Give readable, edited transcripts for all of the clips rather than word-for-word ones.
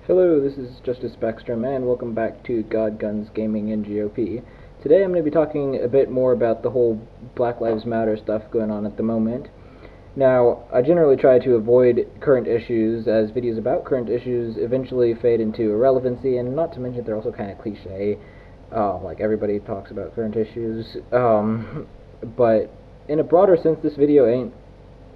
Hello, this is Justice Backstrom, and welcome back to God, Guns, Gaming, and GOP. Today I'm going to be talking a bit more about the whole Black Lives Matter stuff going on at the moment. Now, I generally try to avoid current issues, as videos about current issues eventually fade into irrelevancy, and not to mention they're also kind of cliche. Like everybody talks about current issues. But in a broader sense, this video ain't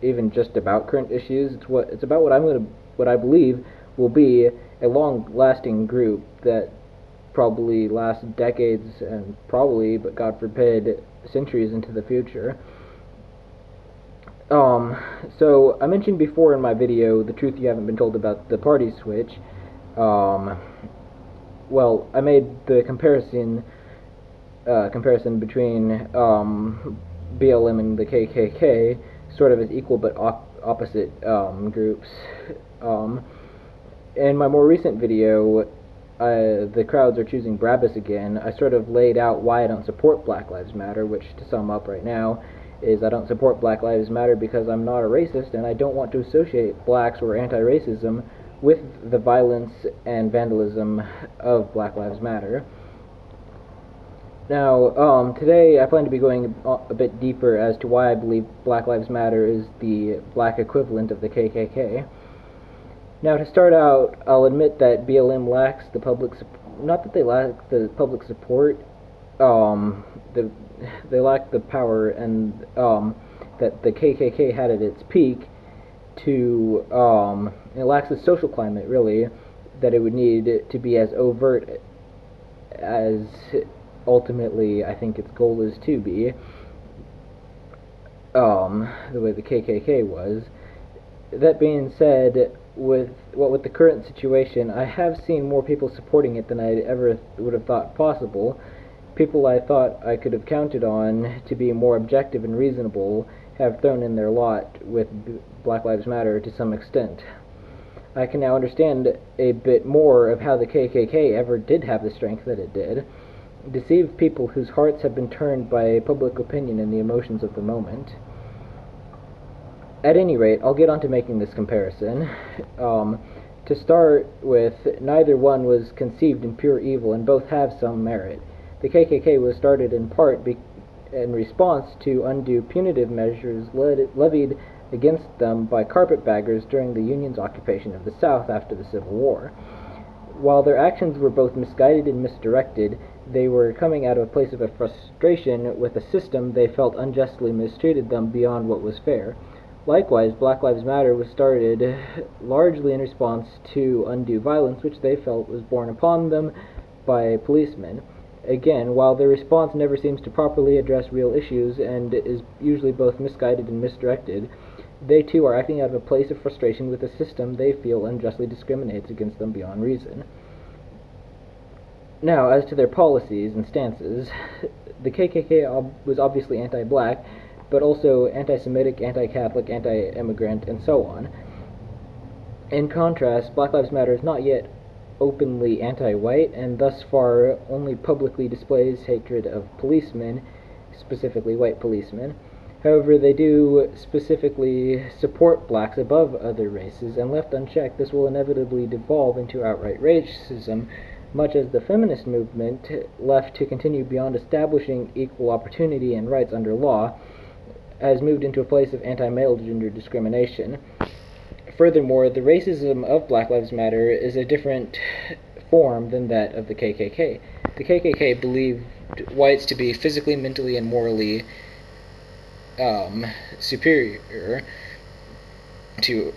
even just about current issues. It's about what I believe will be a long-lasting group that probably lasts decades and probably, but God forbid, centuries into the future. Um, so I mentioned before in my video the truth you haven't been told about the party switch. Um, well, I made the comparison between BLM and the KKK, sort of as equal but opposite groups. Um, in my more recent video, the crowds are choosing Barabbas again. I sort of laid out why I don't support Black Lives Matter, which, to sum up right now, is I don't support Black Lives Matter because I'm not a racist and I don't want to associate blacks or anti-racism with the violence and vandalism of Black Lives Matter. Now, today I plan to be going a bit deeper as to why I believe Black Lives Matter is the black equivalent of the KKK. Now, to start out, I'll admit that BLM lacks the public not that they lack the public support, the, they lack the power and that the KKK had at its peak to, it lacks the social climate, really, that it would need to be as overt as ultimately I think its goal is to be, the way the KKK was. That being said, with the current situation, I have seen more people supporting it than I ever would have thought possible. People I thought I could have counted on to be more objective and reasonable have thrown in their lot with Black Lives Matter to some extent. I can now understand a bit more of how the KKK ever did have the strength that it did. Deceive people whose hearts have been turned by public opinion and the emotions of the moment. At any rate, I'll get on to making this comparison. To start with, neither one was conceived in pure evil, and both have some merit. The KKK was started in part in response to undue punitive measures levied against them by carpetbaggers during the Union's occupation of the South after the Civil War. While their actions were both misguided and misdirected, they were coming out of a place of frustration with a system they felt unjustly mistreated them beyond what was fair. Likewise, Black Lives Matter was started largely in response to undue violence which they felt was borne upon them by policemen. Again, while their response never seems to properly address real issues and is usually both misguided and misdirected, they too are acting out of a place of frustration with a system they feel unjustly discriminates against them beyond reason. Now, as to their policies and stances, the KKK was obviously anti-black, but also anti-Semitic, anti-Catholic, anti-immigrant, and so on. In contrast, Black Lives Matter is not yet openly anti-white, and thus far only publicly displays hatred of policemen, specifically white policemen. However, they do specifically support blacks above other races, and left unchecked, this will inevitably devolve into outright racism, much as the feminist movement, left to continue beyond establishing equal opportunity and rights under law, has moved into a place of anti-male gender discrimination. Furthermore, the racism of Black Lives Matter is a different form than that of the KKK. The KKK believed whites to be physically, mentally, and morally superior to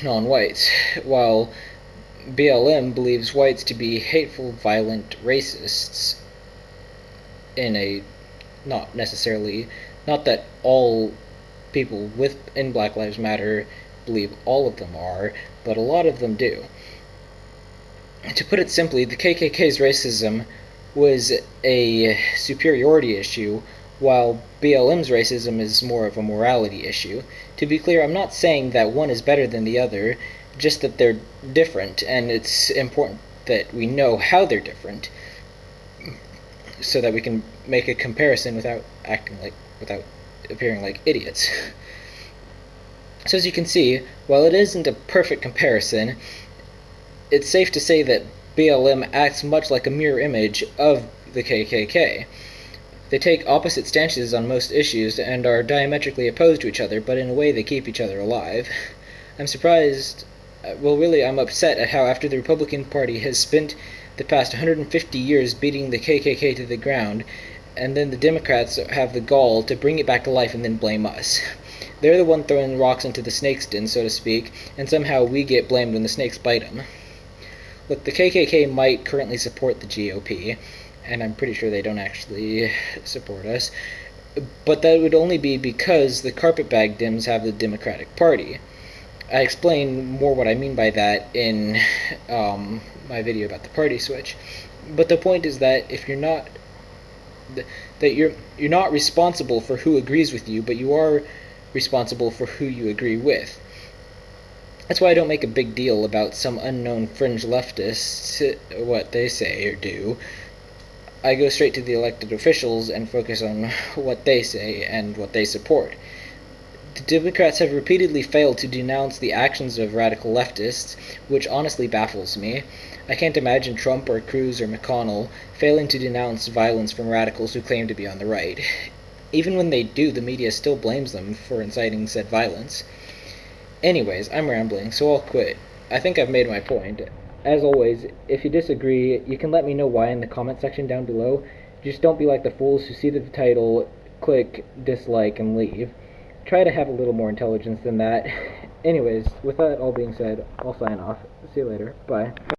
non-whites, while BLM believes whites to be hateful, violent racists in a not that all people in Black Lives Matter believe all of them are, but a lot of them do. To put it simply, the KKK's racism was a superiority issue, while BLM's racism is more of a morality issue. To be clear, I'm not saying that one is better than the other, just that they're different, and it's important that we know how they're different, so that we can make a comparison without appearing like idiots. So as you can see, while it isn't a perfect comparison, it's safe to say that BLM acts much like a mirror image of the KKK. They take opposite stances on most issues and are diametrically opposed to each other, but in a way they keep each other alive. I'm surprised, really I'm upset at how after the Republican Party has spent the past 150 years beating the KKK to the ground, and then the Democrats have the gall to bring it back to life and then blame us. They're the one throwing rocks into the snake's den, so to speak, and somehow we get blamed when the snakes bite them. Look, the KKK might currently support the GOP, and I'm pretty sure they don't actually support us, but that would only be because the carpetbag Dems have the Democratic Party. I explain more what I mean by that in my video about the party switch. But the point is that if you're not you're not responsible for who agrees with you, but you are responsible for who you agree with. That's why I don't make a big deal about some unknown fringe leftists, what they say or do. I go straight to the elected officials and focus on what they say and what they support. The Democrats have repeatedly failed to denounce the actions of radical leftists, which honestly baffles me. I can't imagine Trump or Cruz or McConnell failing to denounce violence from radicals who claim to be on the right. Even when they do, the media still blames them for inciting said violence. Anyways, I'm rambling, so I'll quit. I think I've made my point. As always, if you disagree, you can let me know why in the comment section down below. Just don't be like the fools who see the title, click, dislike, and leave. Try to have a little more intelligence than that. Anyways, with that all being said, I'll sign off. See you later. Bye.